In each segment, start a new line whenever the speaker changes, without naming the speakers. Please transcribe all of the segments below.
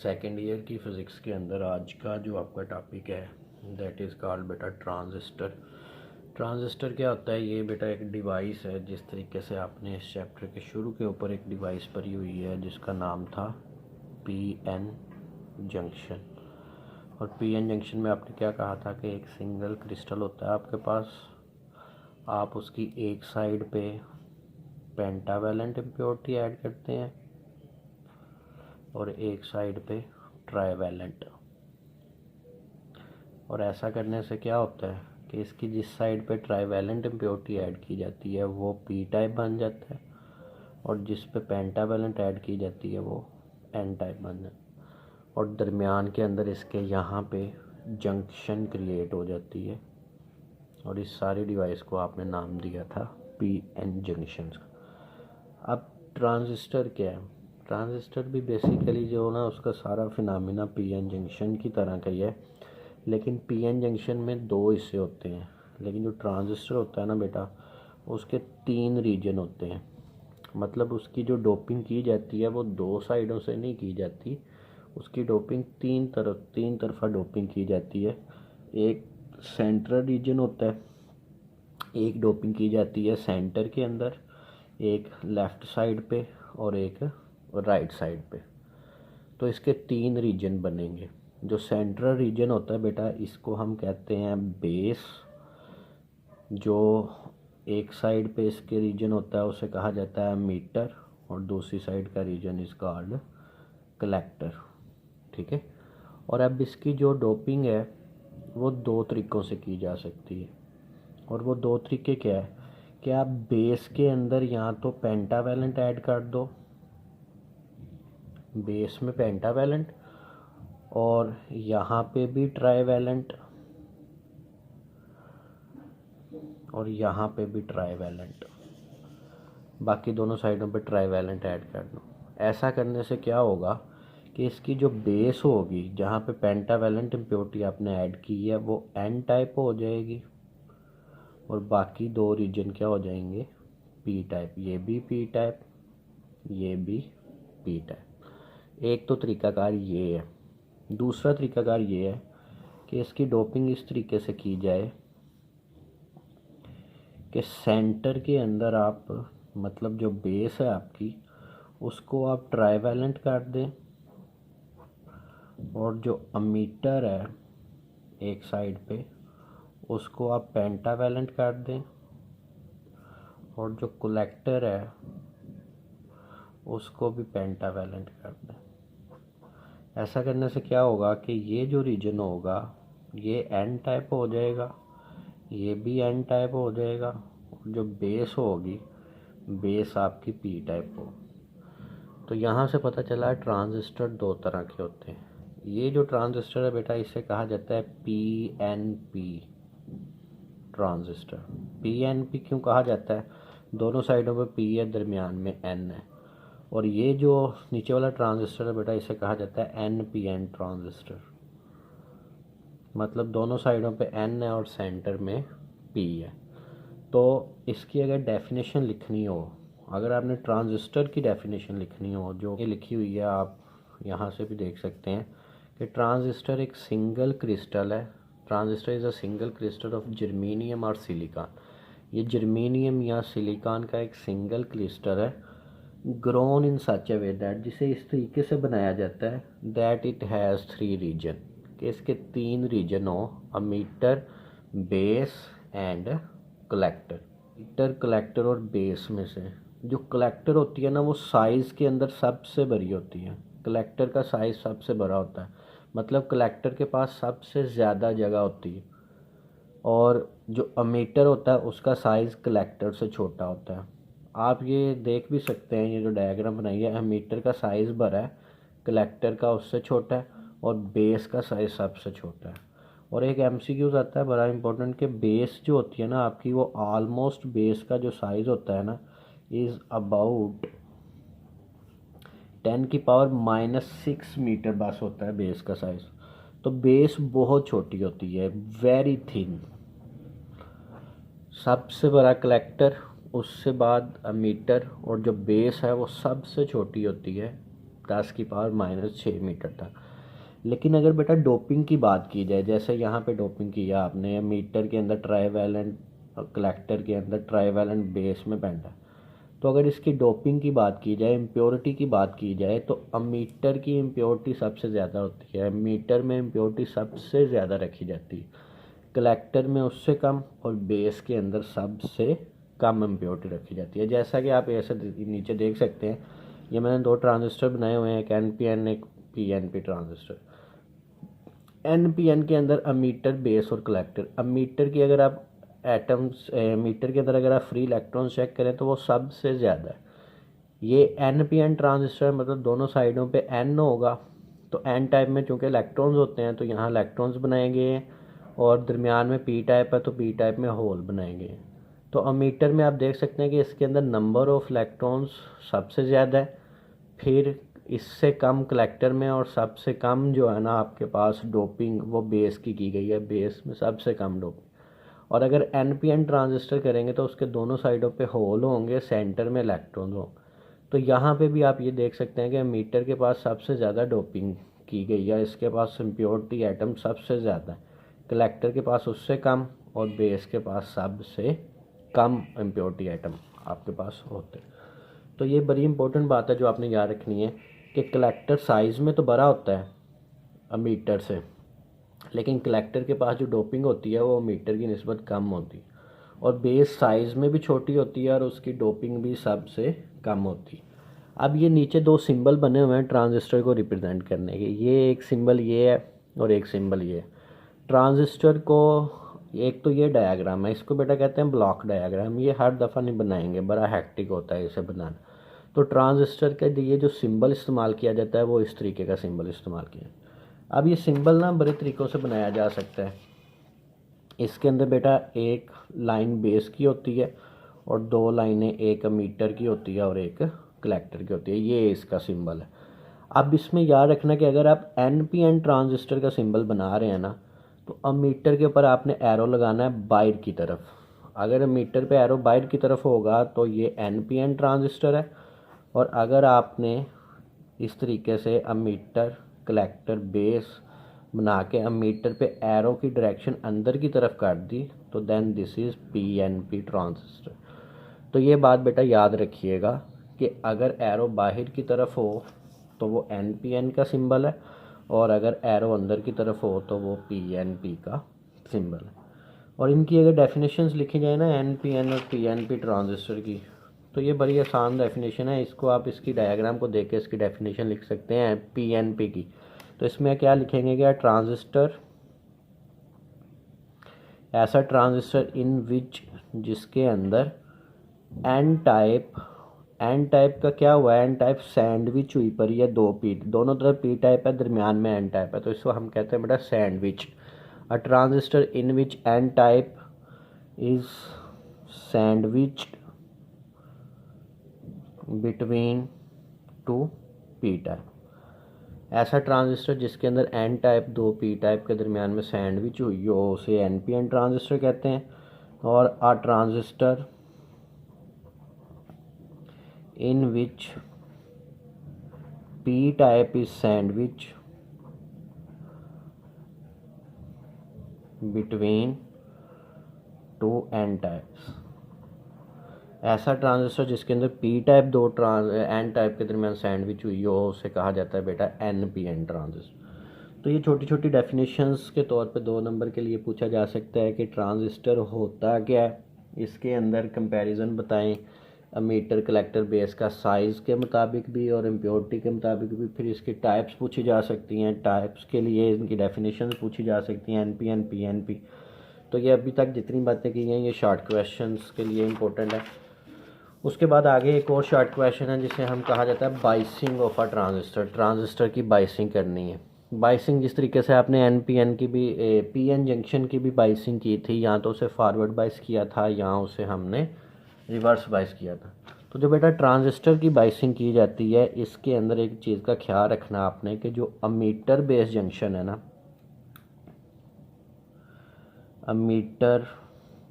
Second year की physics के अंदर आज का जो आपका टॉपिक है दैट इज़ कॉल्ड बेटा ट्रांजिस्टर। ट्रांजिस्टर क्या होता है? ये बेटा एक डिवाइस है। जिस तरीके से आपने इस चैप्टर के शुरू के ऊपर एक डिवाइस पढ़ी हुई है जिसका नाम था पीएन जंक्शन। और पीएन जंक्शन में आपने क्या कहा था कि एक सिंगल क्रिस्टल होता है आपके पास, आप उसकी एक साइड पे पेंटावेलेंट इम्प्योरिटी ऐड करते हैं और एक साइड पे ट्राइवेलेंट। और ऐसा करने से क्या होता है कि इसकी जिस साइड पे ट्राइवेलेंट इम्प्योरिटी ऐड की जाती है वो पी टाइप बन जाता है और जिस पे पेंटावेलेंट ऐड की जाती है वो एन टाइप बन जाता है। और दरमियान के अंदर इसके यहाँ पे जंक्शन क्रिएट हो जाती है और इस सारी डिवाइस को आपने नाम दिया था पी एन जंक्शन। अब ट्रांजिस्टर क्या है? ट्रांजिस्टर भी बेसिकली जो ना उसका सारा फिनोमेना पीएन जंक्शन की तरह का ही है, लेकिन पीएन जंक्शन में दो हिस्से होते हैं। लेकिन जो ट्रांजिस्टर होता है ना बेटा, उसके तीन रीजन होते हैं। मतलब उसकी जो डोपिंग की जाती है वो दो साइडों से नहीं की जाती, उसकी डोपिंग तीन तरफा डोपिंग की जाती है। एक सेंट्रल रीजन होता है, एक डोपिंग की जाती है सेंटर के अंदर, एक लेफ़्ट साइड पे और एक राइट साइड पे। तो इसके तीन रीजन बनेंगे। जो सेंट्रल रीजन होता है बेटा, इसको हम कहते हैं बेस। जो एक साइड पे इसके रीजन होता है उसे कहा जाता है मीटर और दूसरी साइड का रीजन इज कॉल्ड कलेक्टर। ठीक है। और अब इसकी जो डोपिंग है वो दो तरीक़ों से की जा सकती है। और वो दो तरीके क्या है कि आप बेस के अंदर या तो पेंटावेलेंट ऐड कर दो, बेस में पेंटावेलेंट, और यहाँ पे भी ट्राइवेलेंट और यहाँ पे भी ट्राइवेलेंट, बाकी दोनों साइडों पे ट्राइवेलेंट ऐड कर दो। ऐसा करने से क्या होगा कि इसकी जो बेस होगी जहाँ पे पेंटावेलेंट इम्प्योरिटी आपने ऐड की है वो एन टाइप हो जाएगी और बाकी दो रीजन क्या हो जाएंगे? P type. ये भी पी टाइप, ये भी पी टाइप। एक तो तरीकाकार ये है। दूसरा तरीकाकार ये है कि इसकी डोपिंग इस तरीके से की जाए कि सेंटर के अंदर आप, मतलब जो बेस है आपकी, उसको आप ट्राइवेलेंट कर दें और जो अमीटर है एक साइड पे उसको आप पेंटावेलेंट कर दें और जो कलेक्टर है उसको भी पेंटावेलेंट कर दें। ऐसा करने से क्या होगा कि ये जो रीजन होगा ये एन टाइप हो जाएगा, ये भी एन टाइप हो जाएगा और जो बेस होगी बेस आपकी पी टाइप हो। तो यहाँ से पता चला है ट्रांजिस्टर दो तरह के होते हैं। ये जो ट्रांजिस्टर है बेटा इसे कहा जाता है P N P transistor. P N P क्यों कहा जाता है? दोनों साइडों पे पी है, दरमियान में एन है। और ये जो नीचे वाला ट्रांजिस्टर है बेटा इसे कहा जाता है एन पी एन ट्रांजिस्टर। मतलब दोनों साइडों पे एन है और सेंटर में पी है। तो इसकी अगर डेफिनेशन लिखनी हो, अगर आपने ट्रांजिस्टर की डेफिनेशन लिखनी हो जो ये लिखी हुई है, आप यहाँ से भी देख सकते हैं कि ट्रांजिस्टर एक सिंगल क्रिस्टल है। Transistor is a single crystal of germanium और सिलिकॉन। ये जर्मेनियम या सिलिकॉन का एक सिंगल क्रिस्टल है, grown in such a way that, जिसे इस तरीके से बनाया जाता है that it has three region, कि इसके तीन रीजन हो, emitter, base and collector. Emitter, collector और बेस में से जो कलेक्टर होती है ना वो साइज़ के अंदर सबसे बड़ी होती है। कलेक्टर का साइज़ सबसे बड़ा होता है, मतलब कलेक्टर के पास सबसे ज़्यादा जगह होती है। और जो अमीटर होता है उसका साइज़ कलेक्टर से छोटा होता है। आप ये देख भी सकते हैं, ये जो डायग्राम बनाई है, अमीटर का साइज़ बड़ा है, कलेक्टर का उससे छोटा है और बेस का साइज़ सबसे छोटा है। और एक एमसीक्यूज आता है बड़ा इंपॉर्टेंट कि बेस जो होती है ना आपकी, वो ऑलमोस्ट बेस का जो साइज़ होता है ना इज़ अबाउट 10⁻⁻6 मीटर बस होता है बेस का साइज़। तो बेस बहुत छोटी होती है, वेरी थिन। सबसे बड़ा कलेक्टर, उससे बाद अमीटर, और जो बेस है वो सबसे छोटी होती है 10⁻⁶ मीटर तक। लेकिन अगर बेटा डोपिंग की बात की जाए, जैसे यहाँ पे डोपिंग किया आपने, मीटर के अंदर ट्राईवैलेंट और कलेक्टर के अंदर ट्राईवैलेंट बेस में बैंड है, तो अगर इसकी डोपिंग की बात की जाए, इम्प्योरिटी की बात की जाए, तो अमीटर की इम्प्योरिटी सबसे ज़्यादा होती है। मीटर में इम्प्योरिटी सबसे ज़्यादा रखी जाती है, कलेक्टर में उससे कम, और बेस के अंदर सबसे कम इम्प्योरिटी रखी जाती है। जैसा कि आप ऐसे नीचे देख सकते हैं, ये मैंने 2 ट्रांजिस्टर बनाए हुए हैं, एक NPN एक PNP ट्रांजिस्टर। NPN के अंदर अमीटर, बेस और कलेक्टर। अमीटर की अगर आप एटम्स मीटर के अंदर अगर आप फ्री इलेक्ट्रॉन चेक करें तो वो सबसे ज़्यादा है। ये NPN ट्रांजिस्टर मतलब दोनों साइडों पे N होगा, तो N टाइप में चूँकि इलेक्ट्रॉन्स होते हैं तो यहाँ इलेक्ट्रॉन्स बनाए गए हैं, और दरमियान में P टाइप है तो P टाइप में होल बनाए गए हैं। तो अमीटर में आप देख सकते हैं कि इसके अंदर नंबर ऑफ इलेक्ट्रॉन्स सबसे ज़्यादा है, फिर इससे कम कलेक्टर में, और सबसे कम जो है ना आपके पास डोपिंग वो बेस की गई है, बेस में सबसे कम डोपिंग। और अगर NPN ट्रांजिस्टर करेंगे तो उसके दोनों साइडों पे होल होंगे, सेंटर में इलेक्ट्रॉन होंगे। तो यहाँ पे भी आप ये देख सकते हैं कि मीटर के पास सबसे ज़्यादा डोपिंग की गई है, इसके पास इम्प्योरिटी एटम सबसे ज़्यादा है, कलेक्टर के पास उससे कम, और बेस के पास सबसे कम इम्प्योरिटी एटम आपके पास होते हैं। तो ये बड़ी इंपॉर्टेंट बात है जो आपने याद रखनी है कि कलेक्टर साइज़ में तो बड़ा होता है अमीटर से, लेकिन कलेक्टर के पास जो डोपिंग होती है वो मीटर की निस्बत कम होती है, और बेस साइज़ में भी छोटी होती है और उसकी डोपिंग भी सबसे कम होती है। अब ये नीचे 2 सिंबल बने हुए हैं ट्रांजिस्टर को रिप्रेजेंट करने के, ये एक सिंबल ये है और एक सिंबल ये है। ट्रांजिस्टर को एक तो ये डायग्राम है, इसको बेटा कहते हैं ब्लॉक डायग्राम। ये हर दफ़ा नहीं बनाएंगे, बड़ा हैक्टिक होता है इसे बनाना। तो ट्रांजिस्टर के लिए जो सिंबल इस्तेमाल किया जाता है वो इस तरीके का सिंबल इस्तेमाल किया। अब ये सिंबल ना बड़े तरीक़ों से बनाया जा सकता है। इसके अंदर बेटा एक लाइन बेस की होती है और 2 लाइनें, एक मीटर की होती है और एक कलेक्टर की होती है। ये इसका सिंबल है। अब इसमें याद रखना कि अगर आप NPN ट्रांजिस्टर का सिंबल बना रहे हैं ना, तो अमीटर के ऊपर आपने एरो लगाना है बाहर की तरफ। अगर मीटर पे एरो बाहर की तरफ होगा तो ये NPN ट्रांजिस्टर है, और अगर आपने इस तरीके से अमीटर, कलेक्टर, बेस बना के अमीटर पे एरो की डायरेक्शन अंदर की तरफ काट दी तो then this is PNP transistor. तो ये बात बेटा याद रखिएगा कि अगर एरो बाहर की तरफ हो तो वो NPN का सिंबल है, और अगर एरो अंदर की तरफ हो तो वो PNP का सिंबल है। और इनकी अगर डेफिनेशंस लिखी जाए ना NPN और PNP ट्रांजिस्टर की, तो ये बड़ी आसान डेफिनेशन है। इसको आप इसकी डायग्राम को देख के इसकी डेफिनेशन लिख सकते हैं PNP की। तो इसमें क्या लिखेंगे, क्या ट्रांजिस्टर, ऐसा ट्रांजिस्टर इन विच, जिसके अंदर एन टाइप का क्या हुआ है, एन टाइप सैंडविच हुई पर यह 2 पी, दोनों तरफ P टाइप है, दरमियान में एन टाइप है, तो इसको हम कहते हैं बेटा sandwich. A transistor in which N type is sandwiched between 2 P type. ऐसा ट्रांजिस्टर जिसके अंदर N टाइप 2 P टाइप के दरमियान में सैंडविच हुई हो उसे NPN ट्रांजिस्टर कहते हैं। और a transistor in which P type is sandwich between 2 N types. ऐसा ट्रांजिस्टर जिसके अंदर P टाइप 2 N टाइप के दरमियान सैंडविच हुई हो उसे कहा जाता है बेटा NPN ट्रांजिस्टर। तो ये छोटी छोटी डेफिनेशंस के तौर पे 2 नंबर के लिए पूछा जा सकता है कि ट्रांजिस्टर होता क्या है, इसके अंदर कंपैरिजन बताएं अमीटर, कलेक्टर, बेस का साइज़ के मुताबिक भी और इम्प्योरिटी के मुताबिक भी। फिर इसकी टाइप्स पूछी जा सकती हैं, टाइप्स के लिए इनकी डेफिनेशंस पूछी जा सकती हैं NPN PNP। तो ये अभी तक जितनी बातें की हैं ये शॉर्ट क्वेश्चंस के लिए इम्पोर्टेंट है। उसके बाद आगे एक और शॉर्ट क्वेश्चन है जिसे हम कहा जाता है biasing of a transistor. Transistor की बाइसिंग करनी है। बाइसिंग जिस तरीके से आपने NPN की भी PN जंक्शन की भी बाइसिंग की थी, यहाँ तो उसे फॉरवर्ड बाइस किया था, यहाँ उसे हमने रिवर्स बाइस किया था। तो जो बेटा ट्रांजिस्टर की बाइसिंग की जाती है इसके अंदर एक चीज़ का ख्याल रखना आपने कि जो अमीटर बेस जंक्शन है ना, ammeter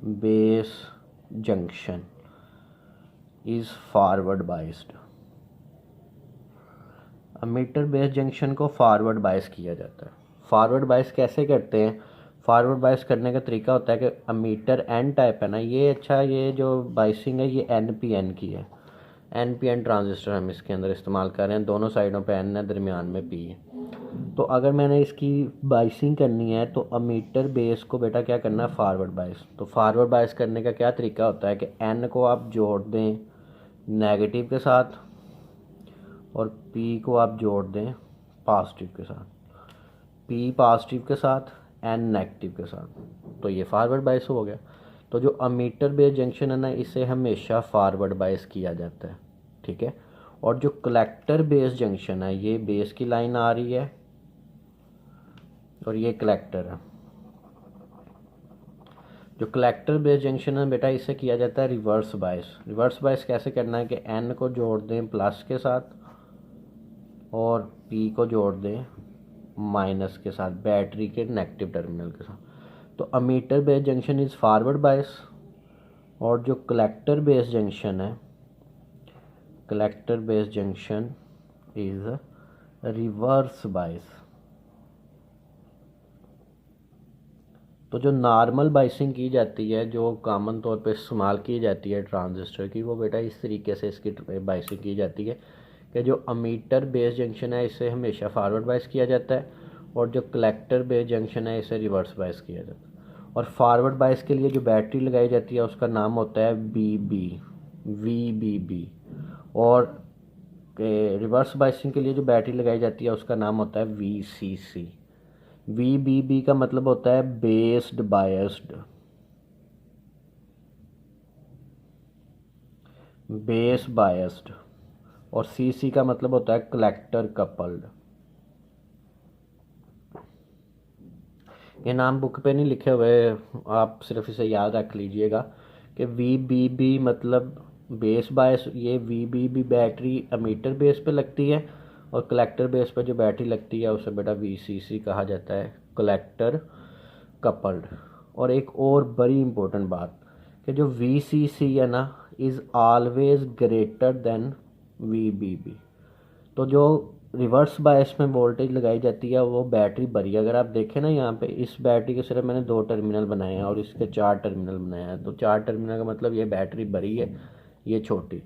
base junction is forward biased. Ammeter base junction को फॉरवर्ड बायस किया जाता है। फॉरवर्ड बायस कैसे करते हैं? फॉरवर्ड बायस करने का तरीका होता है कि अमीटर एन टाइप है ना, ये जो बाइसिंग है ये NPN की है। NPN ट्रांजिस्टर हम इसके अंदर इस्तेमाल कर रहे हैं, दोनों साइडों पे N है, दरमियान में P है। तो अगर मैंने इसकी बाइसिंग करनी है तो अमीटर बेस को बेटा क्या करना है? Forward bias. तो फॉरवर्ड बायस करने का क्या तरीका होता है कि N को आप जोड़ दें नेगेटिव के साथ और P को आप जोड़ दें पॉजिटिव के साथ। P पॉजिटिव के साथ, N नेगेटिव के साथ, तो ये फॉरवर्ड बायस हो गया। तो जो अमीटर बेस जंक्शन है ना, इसे हमेशा फॉरवर्ड बायस किया जाता है, ठीक है। और जो कलेक्टर बेस जंक्शन है, ये बेस की लाइन आ रही है और ये कलेक्टर है। जो कलेक्टर बेस जंक्शन है बेटा, इसे किया जाता है रिवर्स बायस। रिवर्स बायस कैसे करना है कि N को जोड़ दें प्लस के साथ और P को जोड़ दें माइनस के साथ, बैटरी के नेगेटिव टर्मिनल के साथ। तो ammeter base junction is forward bias और जो कलेक्टर बेस जंक्शन है, collector base junction is reverse bias. तो जो नॉर्मल बाइसिंग की जाती है, जो कॉमन तौर पे इस्तेमाल की जाती है ट्रांजिस्टर की, वो बेटा इस तरीके से इसकी बाइसिंग की जाती है कि जो अमीटर बेस जंक्शन है इसे हमेशा फॉरवर्ड बायस किया जाता है और जो कलेक्टर बेस जंक्शन है इसे रिवर्स बायस किया जाता है। और फॉरवर्ड बायस के लिए जो बैटरी लगाई जाती है उसका नाम होता है VBB और रिवर्स बायसिंग के लिए जो बैटरी लगाई जाती है उसका नाम होता है VCC। VBB का मतलब होता है बेस्ड बायस्ड, बेस बायस्ड, और CC का मतलब होता है कलेक्टर कपल्ड। ये नाम बुक पे नहीं लिखे हुए, आप सिर्फ इसे याद रख लीजिएगा कि VBB मतलब बेस बायस। ये VBB बैटरी अमीटर बेस पे लगती है और कलेक्टर बेस पे जो बैटरी लगती है उसे बेटा VCC कहा जाता है, कलेक्टर कपल्ड। और एक और बड़ी इंपॉर्टेंट बात कि जो VCC है ना is always greater than VBB। तो जो रिवर्स बायस में वोल्टेज लगाई जाती है वो बैटरी बड़ी, अगर आप देखें ना यहाँ पे इस बैटरी के सिर्फ मैंने 2 टर्मिनल बनाए हैं और इसके 4 टर्मिनल बनाए हैं, तो 4 टर्मिनल का मतलब ये बैटरी बड़ी है, ये छोटी।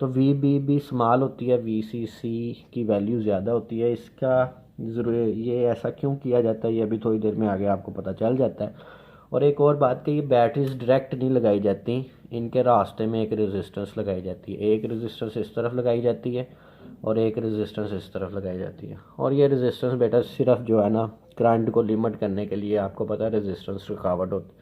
तो VBB स्मॉल होती है, VCC की वैल्यू ज़्यादा होती है। इसका ज़रूर ये ऐसा क्यों किया जाता है ये अभी थोड़ी देर में आगे आपको पता चल जाता है। और एक और बात कि ये बैटरीज डायरेक्ट नहीं लगाई जाती, इनके रास्ते में एक रेजिस्टेंस लगाई जाती है। एक रेजिस्टेंस इस तरफ लगाई जाती है और एक रेजिस्टेंस इस तरफ लगाई जाती है। और ये रेजिस्टेंस बेटा सिर्फ जो है ना करंट को लिमिट करने के लिए, आपको पता है रेजिस्टेंस रुकावट होती है।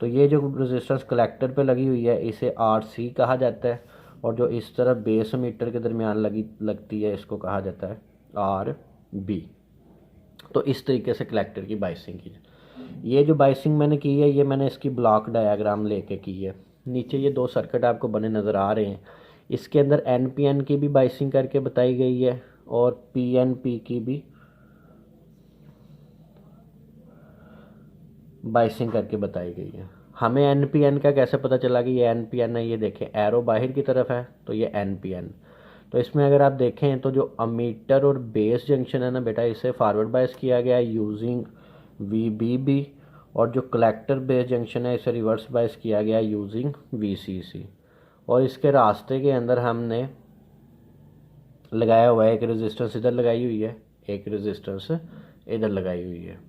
तो ये जो रेजिस्टेंस कलेक्टर पे लगी हुई है इसे RC कहा जाता है और जो इस तरफ बेस मीटर के दरमियान लगती है इसको कहा जाता है RB। तो इस तरीके से कलेक्टर की बाइसिंग की है। ये जो बाइसिंग मैंने की है ये मैंने इसकी ब्लॉक डायग्राम लेके की है। नीचे ये 2 सर्किट आपको बने नज़र आ रहे हैं, इसके अंदर NPN की भी बाइसिंग करके बताई गई है और PNP की भी बाइसिंग करके बताई गई है। हमें NPN का कैसे पता चला कि ये NPN है? ये देखें एरो बाहर की तरफ है तो ये NPN। तो इसमें अगर आप देखें तो जो अमीटर और बेस जंक्शन है ना बेटा, इसे फॉरवर्ड बायस किया गया है यूजिंग VBB और जो कलेक्टर बेस जंक्शन है इसे रिवर्स बायस किया गया है यूजिंग VCC। और इसके रास्ते के अंदर हमने लगाया हुआ है एक रेजिस्टेंस इधर लगाई हुई है, एक रेजिस्टेंस इधर लगाई हुई है।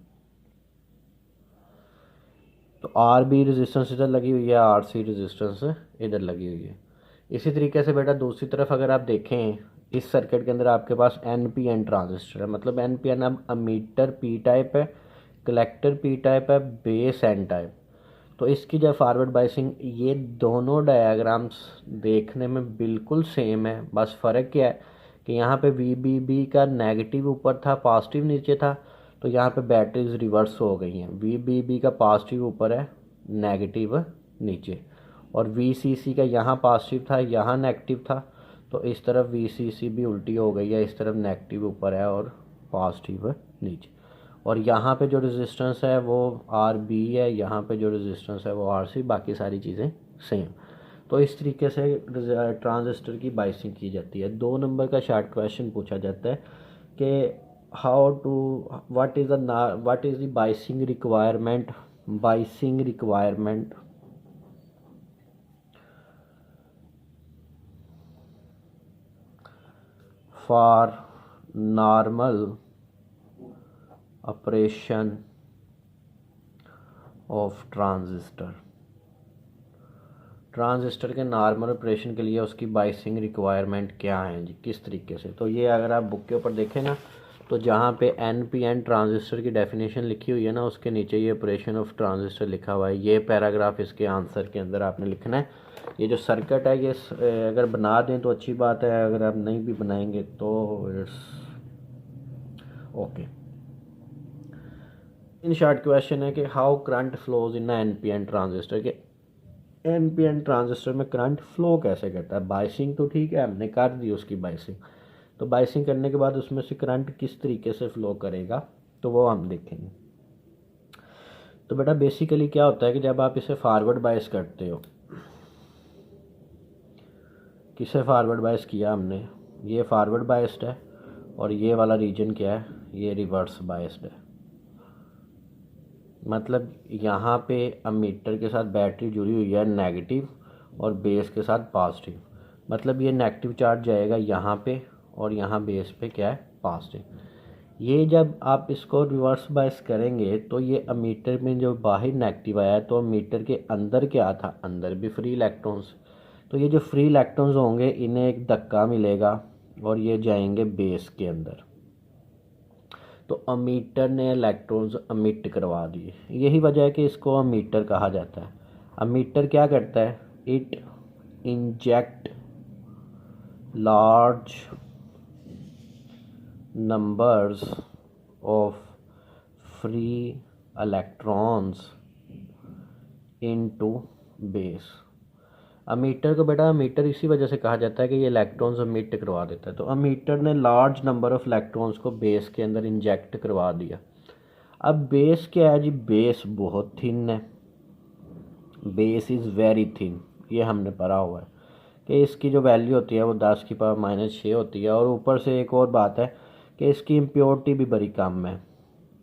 तो RB रेजिस्टेंस इधर लगी हुई है, RC रेजिस्टेंस इधर लगी हुई है। इसी तरीके से बेटा दूसरी तरफ अगर आप देखें इस सर्किट के अंदर आपके पास NPN ट्रांजिस्टर है, मतलब NPN अब अमीटर P टाइप है, कलेक्टर P टाइप है, बेस N टाइप। तो इसकी जब फॉरवर्ड बाइसिंग, ये दोनों डायग्राम्स देखने में बिल्कुल सेम है, बस फ़र्क क्या है कि यहाँ पे VBB का नेगेटिव ऊपर था, पॉजिटिव नीचे था, तो यहाँ पे बैटरीज रिवर्स हो गई हैं। VBB का पॉजिटिव ऊपर है, नेगेटिव नीचे, और VCC का यहाँ पॉजिटिव था, यहाँ नेगेटिव था, तो इस तरफ VCC भी उल्टी हो गई है, इस तरफ नेगेटिव ऊपर है और पॉजिटिव नीचे। और यहाँ पे जो रेजिस्टेंस है वो RB है, यहाँ पे जो रेजिस्टेंस है वो RC, बाकी सारी चीज़ें सेम। तो इस तरीके से ट्रांजिस्टर की बाइसिंग की जाती है। 2 नंबर का शार्ट क्वेश्चन पूछा जाता है कि how to what is the biasing requirement for normal operation of transistor के नॉर्मल ऑपरेशन के लिए उसकी बाइसिंग रिक्वायरमेंट क्या है जी, किस तरीके से। तो ये अगर आप बुक के ऊपर देखें ना, तो जहाँ पे NPN ट्रांजिस्टर की डेफिनेशन लिखी हुई है ना, उसके नीचे ये ऑपरेशन ऑफ ट्रांजिस्टर लिखा हुआ है। ये पैराग्राफ इसके आंसर के अंदर आपने लिखना है। ये जो सर्किट है ये अगर बना दें तो अच्छी बात है, अगर आप नहीं भी बनाएंगे तो it's okay. In short question है कि how current flows in NPN transistor के NPN ट्रांजिस्टर में करंट फ्लो कैसे करता है। बाइसिंग तो ठीक है, हमने कर दी उसकी बाइसिंग, तो बाइसिंग करने के बाद उसमें से करंट किस तरीके से फ्लो करेगा तो वो हम देखेंगे। तो बेटा बेसिकली क्या होता है कि जब आप इसे फॉरवर्ड बायस करते हो, किसे फॉरवर्ड बायस किया हमने, ये फॉरवर्ड बायस्ड है और ये वाला रीजन क्या है, ये रिवर्स बायस्ड है। मतलब यहाँ पे अमीटर के साथ बैटरी जुड़ी हुई है नेगेटिव और बेस के साथ पॉजिटिव। मतलब ये नेगेटिव चार्ज जाएगा यहाँ पे और यहाँ बेस पे क्या है, पॉजिटिव। ये जब आप इसको रिवर्स बायस करेंगे तो ये अमीटर में जो बाहर नेगेटिव आया है, तो अमीटर के अंदर क्या था, अंदर भी फ्री इलेक्ट्रॉन्स। तो ये जो फ्री इलेक्ट्रॉन्स होंगे इन्हें एक धक्का मिलेगा और ये जाएंगे बेस के अंदर। तो अमीटर ने इलेक्ट्रॉन्स अमिट करवा दिए। यही वजह है कि इसको अमीटर कहा जाता है। अमीटर क्या करता है, it inject large numbers of free electrons into base. Ammeter को बेटा अमीटर इसी वजह से कहा जाता है कि ये इलेक्ट्रॉन्स अमिट करवा देता है। तो अमीटर ने लार्ज नंबर ऑफ इलेक्ट्रॉन्स को बेस के अंदर इंजेक्ट करवा दिया। अब बेस क्या है जी, बेस बहुत थिन है, बेस इज़ वेरी थिन। ये हमने पढ़ा हुआ है कि इसकी जो वैल्यू होती है वो 10⁻⁻6 होती है। और ऊपर से एक और बात है कि इसकी इम्प्योरिटी भी बड़ी कम है।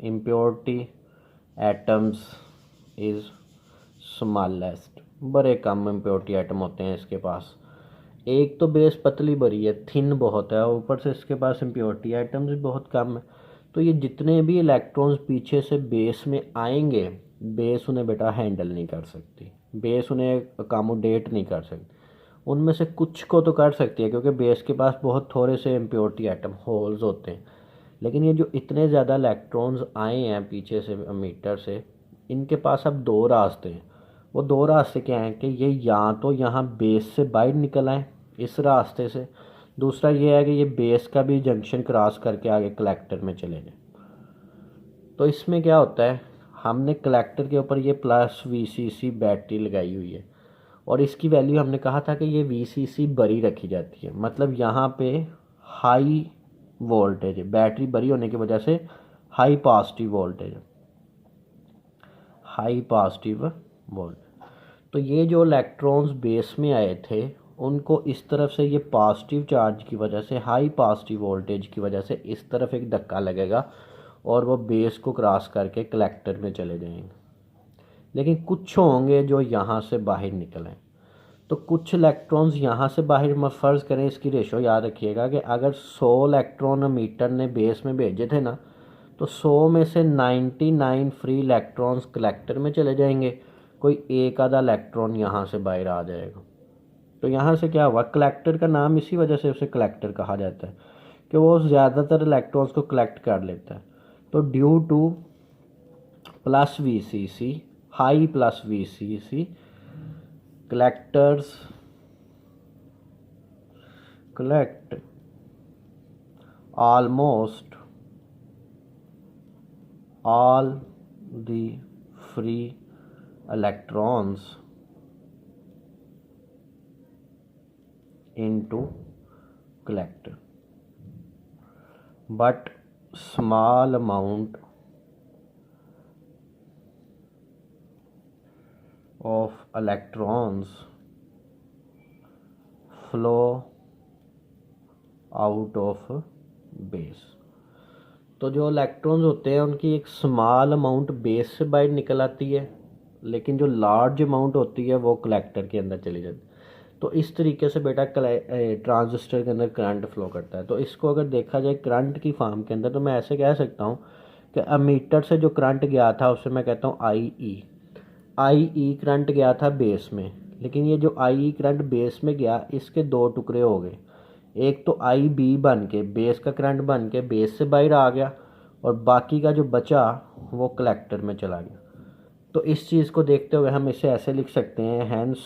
इम्प्योरिटी एटम्स इज़ स्मॉलेस्ट, बड़े कम इम्प्योरिटी आइटम होते हैं इसके पास। एक तो बेस पतली बड़ी है, थिन बहुत है, और ऊपर से इसके पास इम्प्योरिटी आइटम्स भी बहुत कम है। तो ये जितने भी इलेक्ट्रॉन्स पीछे से बेस में आएंगे, बेस उन्हें बेटा हैंडल नहीं कर सकती, बेस उन्हें अकोमोडेट नहीं कर सकती। उनमें से कुछ को तो कर सकती है क्योंकि बेस के पास बहुत थोड़े से इम्प्योरिटी आइटम होल्स होते हैं। लेकिन ये जो इतने ज़्यादा इलेक्ट्रॉन्स आए हैं पीछे से मीटर से, इनके पास अब दो रास्ते हैं। वो दो रास्ते क्या हैं कि ये या तो यहाँ बेस से बाहर निकल आए इस रास्ते से, दूसरा ये है कि ये बेस का भी जंक्शन क्रॉस करके आगे कलेक्टर में चले जाए। तो इसमें क्या होता है, हमने कलेक्टर के ऊपर ये प्लस VCC बैटरी लगाई हुई है और इसकी वैल्यू हमने कहा था कि ये VCC बड़ी रखी जाती है। मतलब यहाँ पे हाई वोल्टेज है, बैटरी बड़ी होने की वजह से high positive voltage, high positive volt. तो ये जो इलेक्ट्रॉन्स बेस में आए थे उनको इस तरफ से ये पॉजिटिव चार्ज की वजह से, हाई पॉजिटिव वोल्टेज की वजह से इस तरफ एक धक्का लगेगा और वो बेस को क्रॉस करके कलेक्टर में चले जाएंगे। लेकिन कुछ होंगे जो यहाँ से बाहर निकलें। तो कुछ इलेक्ट्रॉन्स यहाँ से बाहर, फ़र्ज़ करें इसकी रेशो याद रखिएगा कि अगर 100 इलेक्ट्रॉन मीटर ने बेस में भेजे थे ना, तो 100 में से 99 फ्री इलेक्ट्रॉन्स कलेक्टर में चले जाएंगे, कोई एक आधा इलेक्ट्रॉन यहाँ से बाहर आ जाएगा। तो यहाँ से क्या हुआ, कलेक्टर का नाम इसी वजह से उसे कलेक्टर कहा जाता है कि वो ज़्यादातर इलेक्ट्रॉन्स को कलेक्ट कर लेता है। तो due two plus VCC, high plus VCC, collectors collect almost all the free electrons into collector, but small amount of electrons flow out of base। तो जो इलेक्ट्रॉन्स होते हैं उनकी एक स्मॉल अमाउंट बेस से बाहर निकल आती है, लेकिन जो लार्ज अमाउंट होती है वो कलेक्टर के अंदर चली जाती है। तो इस तरीके से बेटा ट्रांजिस्टर के अंदर करंट फ्लो करता है। तो इसको अगर देखा जाए करंट की फॉर्म के अंदर, तो मैं ऐसे कह सकता हूँ कि अमीटर से जो करंट गया था उसे मैं कहता हूँ आई ई करंट गया था बेस में, लेकिन ये जो आई ई करंट बेस में गया इसके दो टुकड़े हो गए। एक तो आई बी बन के बेस का करंट बन के बेस से बाहर आ गया, और बाकी का जो बचा वो कलेक्टर में चला गया। तो इस चीज़ को देखते हुए हम इसे ऐसे लिख सकते हैं, हैंस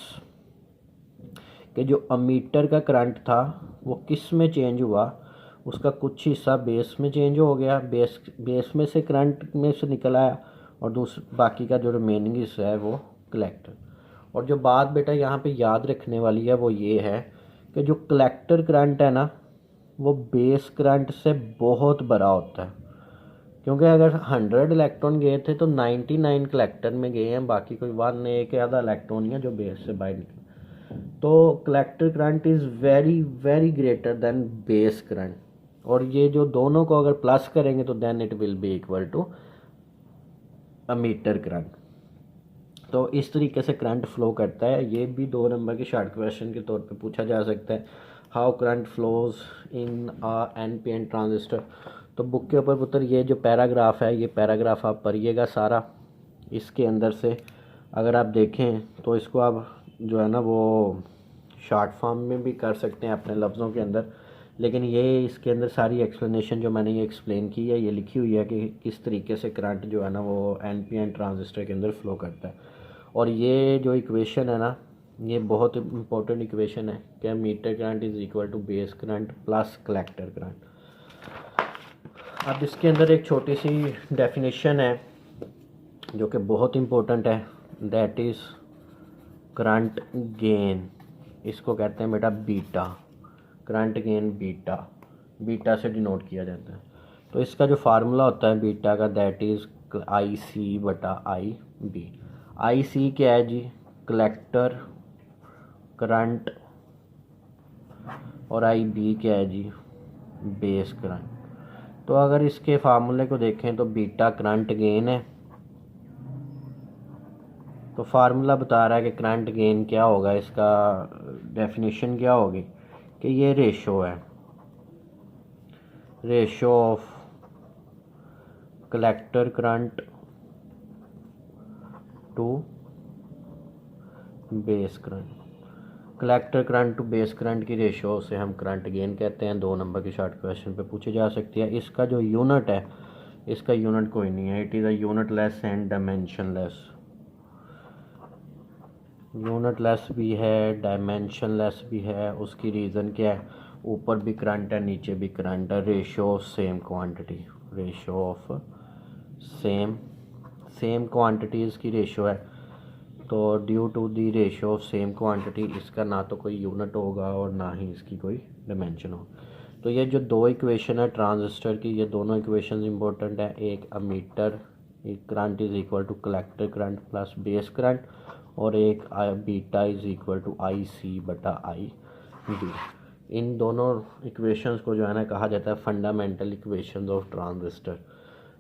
कि जो अमीटर का करंट था वो किस में चेंज हुआ, उसका कुछ हिस्सा बेस में चेंज हो गया, बेस में से करंट में से निकल आया, और बाकी का जो रिमेनिंग हिस्सा है वो कलेक्टर। और जो बात बेटा यहाँ पे याद रखने वाली है वो ये है कि जो कलेक्टर करंट है ना वो बेस करंट से बहुत बड़ा होता है, क्योंकि अगर 100 इलेक्ट्रॉन गए थे तो 99 कलेक्टर में गए हैं, बाकी कोई 1 एक आधा इलेक्ट्रॉन ही है जो बेस से बाहर निकले। तो collector current is very very greater than base current, और ये जो दोनों को अगर प्लस करेंगे तो then it will be equal to emitter current. तो इस तरीके से करंट फ्लो करता है। ये भी 2 नंबर के शॉर्ट क्वेश्चन के तौर पे पूछा जा सकता है, how current flows in a NPN transistor. तो बुक के ऊपर पुत्र ये जो पैराग्राफ है, ये पैराग्राफ आप पढ़िएगा सारा। इसके अंदर से अगर आप देखें तो इसको आप जो है ना वो शॉर्ट फॉर्म में भी कर सकते हैं अपने लफ्ज़ों के अंदर, लेकिन ये इसके अंदर सारी एक्सप्लेनेशन जो मैंने ये एक्सप्लेन की है ये लिखी हुई है कि किस तरीके से करंट जो है ना वो एनपीएन ट्रांजिस्टर के अंदर फ्लो करता है। और ये जो इक्वेशन है ना ये बहुत इंपॉर्टेंट इक्वेशन है कि emitter current is equal to base current plus collector current. अब इसके अंदर एक छोटी सी डेफिनेशन है जो कि बहुत इंपॉर्टेंट है, दैट इज़ करंट गेन। इसको कहते हैं बेटा बीटा, करंट गेन बीटा से डिनोट किया जाता है। तो इसका जो फार्मूला होता है बीटा का, दैट इज़ आई सी बटा आई बी। आई सी क्या है जी, कलेक्टर करंट, और आई बी क्या है जी, बेस करंट। तो अगर इसके फार्मूले को देखें तो बीटा करंट गेन है, तो फार्मूला बता रहा है कि करंट गेन क्या होगा, इसका डेफिनेशन क्या होगी कि ये रेशो है, ratio of collector current to base current. Collector current to base current की रेशो से हम करंट गेन कहते हैं। 2 नंबर की शॉर्ट क्वेश्चन पे पूछी जा सकती है। इसका जो यूनिट है, इसका यूनिट कोई नहीं है, it is a unit less and dimension less. Unit less भी है, डायमेंशन लेस भी है। उसकी रीज़न क्या है, ऊपर भी करंट है नीचे भी करंट है, ratio of same quantity, ratio of same quantities की रेशो है। तो due to the ratio of same quantity इसका ना तो कोई यूनिट होगा और ना ही इसकी कोई डायमेंशन होगा। तो ये जो 2 इक्वेशन है ट्रांजिस्टर की, ये दोनों इक्वेशन इंपॉर्टेंट है। एक emitter current is equal to collector current plus base current, और एक beta is equal to I C बटा आई बी। इन दोनों इक्वेशंस को जो है ना कहा जाता है फंडामेंटल इक्वेशंस ऑफ ट्रांजिस्टर।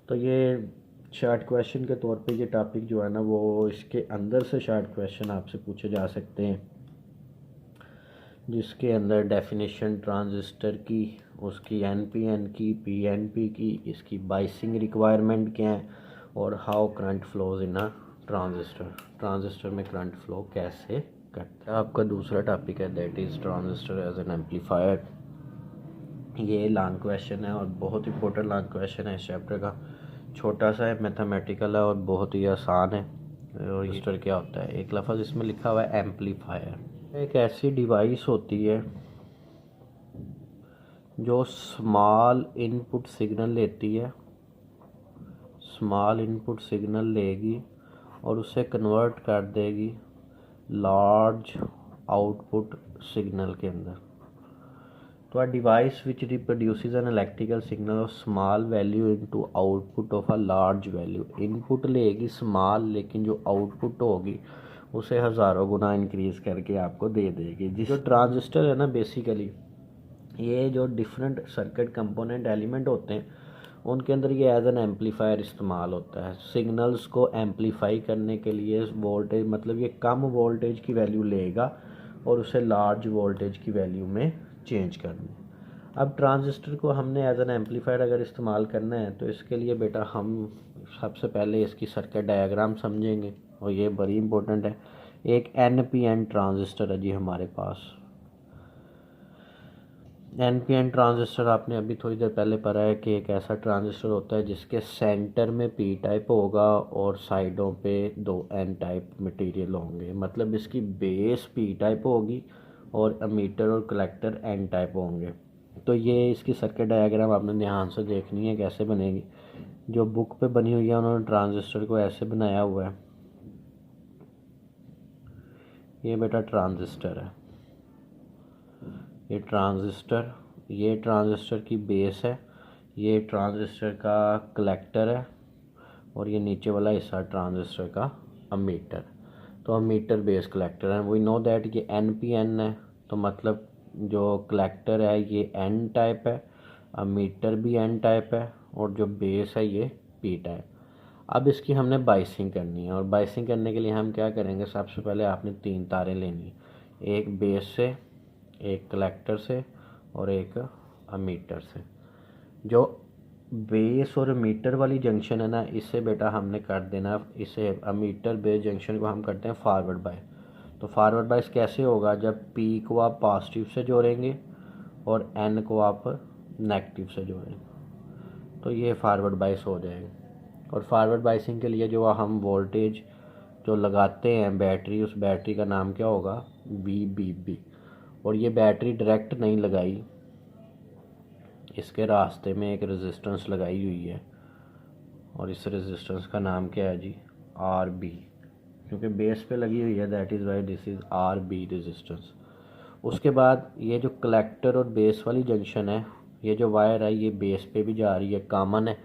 तो ये शॉर्ट क्वेश्चन के तौर पे ये टॉपिक जो है ना वो इसके अंदर से शॉर्ट क्वेश्चन आपसे पूछे जा सकते हैं, जिसके अंदर डेफिनेशन ट्रांजिस्टर की, उसकी एनपीएन की, पीएनपी की, इसकी बाइसिंग रिक्वायरमेंट क्या है, और how current flows in a transistor में करंट फ्लो कैसे करता है। आपका दूसरा टॉपिक है that is transistor as an amplifier. ये लॉन्ग क्वेश्चन है और बहुत इंपॉर्टेंट लॉन्ग क्वेश्चन है इस चैप्टर का। छोटा सा है, मैथमेटिकल है और बहुत ही आसान है। ट्रांजिस्टर क्या होता है, एक लफ्ज़ इसमें लिखा हुआ है एम्पलीफायर। एक ऐसी डिवाइस होती है जो स्मॉल इनपुट सिग्नल लेती है, स्मॉल इनपुट सिग्नल लेगी और उसे कन्वर्ट कर देगी लार्ज आउटपुट सिग्नल के अंदर। तो a device which reproduces an electrical signal of small value into output of a large value. Input लेगी स्मॉल, लेकिन जो आउटपुट होगी उसे हज़ारों गुना इंक्रीज़ करके आपको दे देगी। जो ट्रांजिस्टर है ना बेसिकली, ये जो डिफरेंट सर्किट कंपोनेंट एलिमेंट होते हैं उनके अंदर ये एज एन एम्पलीफायर इस्तेमाल होता है। सिग्नल्स को एम्पलीफाई करने के लिए वोल्टेज, मतलब ये कम वोल्टेज की वैल्यू लेगा और उसे लार्ज वोल्टेज की वैल्यू में चेंज करना। अब ट्रांजिस्टर को हमने एज एन एम्पलीफायर अगर इस्तेमाल करना है तो इसके लिए बेटा हम सबसे पहले इसकी सर्किट डायग्राम समझेंगे, और ये बड़ी इंपॉर्टेंट है। एक NPN ट्रांजिस्टर है जी हमारे पास। NPN ट्रांजिस्टर आपने अभी थोड़ी देर पहले पढ़ा है कि एक ऐसा ट्रांजिस्टर होता है जिसके सेंटर में P टाइप होगा और साइडों पे 2 N टाइप मटेरियल होंगे, मतलब इसकी बेस P टाइप होगी और एमीटर और कलेक्टर N टाइप होंगे। तो ये इसकी सर्किट डायग्राम आपने ध्यान से देखनी है कैसे बनेगी। जो बुक पे बनी हुई है उन्होंने ट्रांजिस्टर को ऐसे बनाया हुआ है। ये बेटा ट्रांजिस्टर है, ये ट्रांजिस्टर की बेस है, ये ट्रांजिस्टर का कलेक्टर है, और ये नीचे वाला हिस्सा ट्रांजिस्टर का अमीटर। तो अमीटर बेस कलेक्टर है। वी नो दैट ये NPN है, तो मतलब जो कलेक्टर है ये N टाइप है, अमीटर भी N टाइप है, और जो बेस है ये P टाइप। अब इसकी हमने बाइसिंग करनी है, और बाइसिंग करने के लिए हम क्या करेंगे, सबसे पहले आपने 3 तारें लेनी है, एक बेस से, एक कलेक्टर से और एक अमीटर से। जो बेस और मीटर वाली जंक्शन है ना, इससे बेटा हमने कर देना, इसे अमीटर बेस जंक्शन को हम करते हैं फॉरवर्ड बाय। तो फॉरवर्ड बायस कैसे होगा, जब P को आप पॉजिटिव से जोड़ेंगे और N को आप नेगेटिव से जोड़ेंगे, तो ये फॉरवर्ड बायस हो जाएगा। और फॉरवर्ड बायसिंग के लिए जो हम वोल्टेज जो लगाते हैं बैटरी, उस बैटरी का नाम क्या होगा, VBB। और ये बैटरी डायरेक्ट नहीं लगाई, इसके रास्ते में एक रेजिस्टेंस लगाई हुई है, और इस रेजिस्टेंस का नाम क्या है जी, RB। क्योंकि बेस पे लगी हुई है, that is why this is RB resistance. उसके बाद ये जो कलेक्टर और बेस वाली जंक्शन है, ये जो वायर है ये बेस पे भी जा रही है, कॉमन है।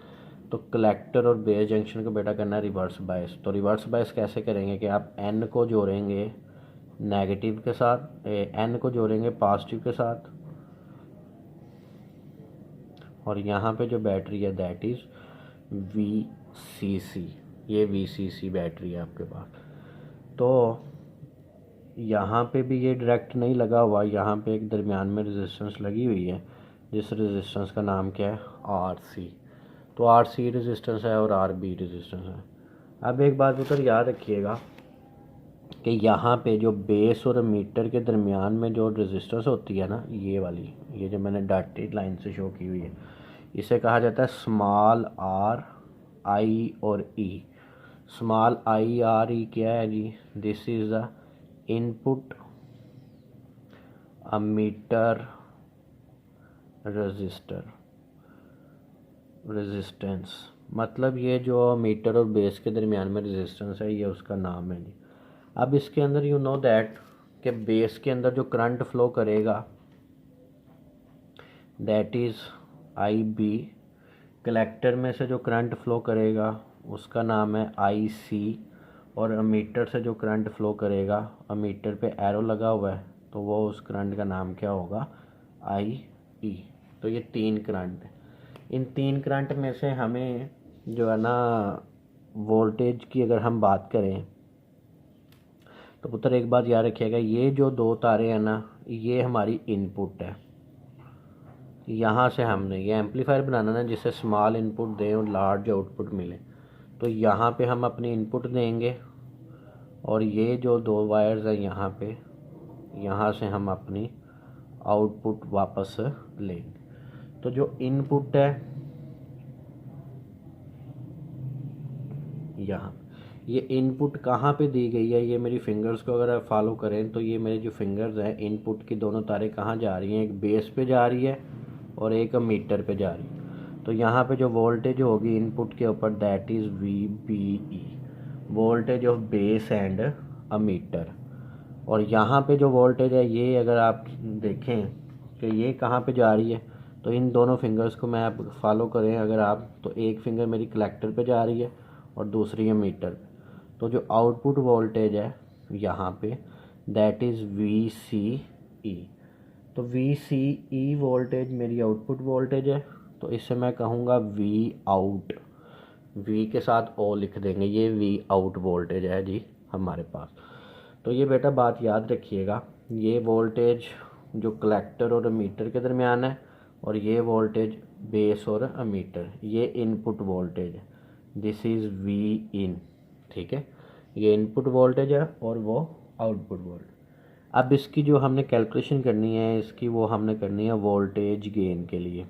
तो कलेक्टर और बेस जंक्शन को बेटा करना है रिवर्स बायस। तो रिवर्स बायस कैसे करेंगे कि आप N को जोड़ेंगे नेगेटिव के साथ, N को जोड़ेंगे पॉजिटिव के साथ, और यहाँ पे जो बैटरी है दैट इज़ VCC। ये VCC बैटरी है आपके पास। तो यहाँ पे भी ये डायरेक्ट नहीं लगा हुआ, यहाँ पे एक दरमियान में रेजिस्टेंस लगी हुई है, जिस रेजिस्टेंस का नाम क्या है, RC। तो RC रेजिस्टेंस है और RB रेजिस्टेंस है। अब एक बात उधर याद रखिएगा कि यहाँ पे जो बेस और मीटर के दरमियान में जो रेजिस्टेंस होती है ना, ये वाली, ये जो मैंने डॉटेड लाइन से शो की हुई है, इसे कहा जाता है स्मॉल r, I और E। Small I R E क्या है जी, this is the input emitter resistance, मतलब ये जो मीटर और बेस के दरमियान में रेजिस्टेंस है, ये उसका नाम है जी। अब इसके अंदर यू नो दैट कि बेस के अंदर जो करंट फ्लो करेगा दैट इज़ IB। कलेक्टर में से जो करंट फ्लो करेगा उसका नाम है IC, और अमीटर से जो करंट फ्लो करेगा, अमीटर पे एरो लगा हुआ है, तो वो उस करंट का नाम क्या होगा, IE। तो ये 3 करंट है। इन 3 करंट में से हमें जो है ना वोल्टेज की अगर हम बात करें, तो पुत्र एक बात याद रखिएगा, ये जो 2 तारे हैं ना, ये हमारी इनपुट है। यहाँ से हमने ये एम्पलीफायर बनाना ना जिससे स्मॉल इनपुट दें और लार्ज आउटपुट मिले। तो यहाँ पे हम अपनी इनपुट देंगे, और ये जो 2 वायर्स हैं यहाँ पे, यहाँ से हम अपनी आउटपुट वापस लेंगे। तो जो इनपुट है यहाँ, ये इनपुट कहाँ पे दी गई है, ये मेरी फिंगर्स को अगर आप फॉलो करें तो ये मेरे जो फिंगर्स हैं, इनपुट की दोनों तारें कहाँ जा रही हैं, एक बेस पे जा रही है और एक मीटर पे जा रही है। तो यहाँ पे जो वोल्टेज होगी इनपुट के ऊपर that is VBE, voltage of base and ammeter. और यहाँ पे जो वोल्टेज है ये अगर आप देखें कि ये कहाँ पे जा रही है, तो इन दोनों फिंगर्स को मैं आप फॉलो करें अगर आप, तो एक फिंगर मेरी कलेक्टर पे जा रही है और दूसरी है मीटर पे। तो जो आउटपुट वोल्टेज है यहाँ पे दैट इज़ VCE। तो VCE वोल्टेज मेरी आउटपुट वोल्टेज है। तो इससे मैं कहूँगा वी आउट, वी के साथ ओ लिख देंगे, ये वी आउट वोल्टेज है जी हमारे पास। तो ये बेटा बात याद रखिएगा, ये वोल्टेज जो कलेक्टर और एमीटर के दरमियान है, और ये वोल्टेज बेस और एमीटर, ये इनपुट वोल्टेज है, दिस इज़ वी इन, ठीक है, ये इनपुट वोल्टेज है और वो आउटपुट वोल्टेज। अब इसकी जो हमने कैलकुलेशन करनी है इसकी, वो हमने करनी है वोल्टेज गेन के लिए।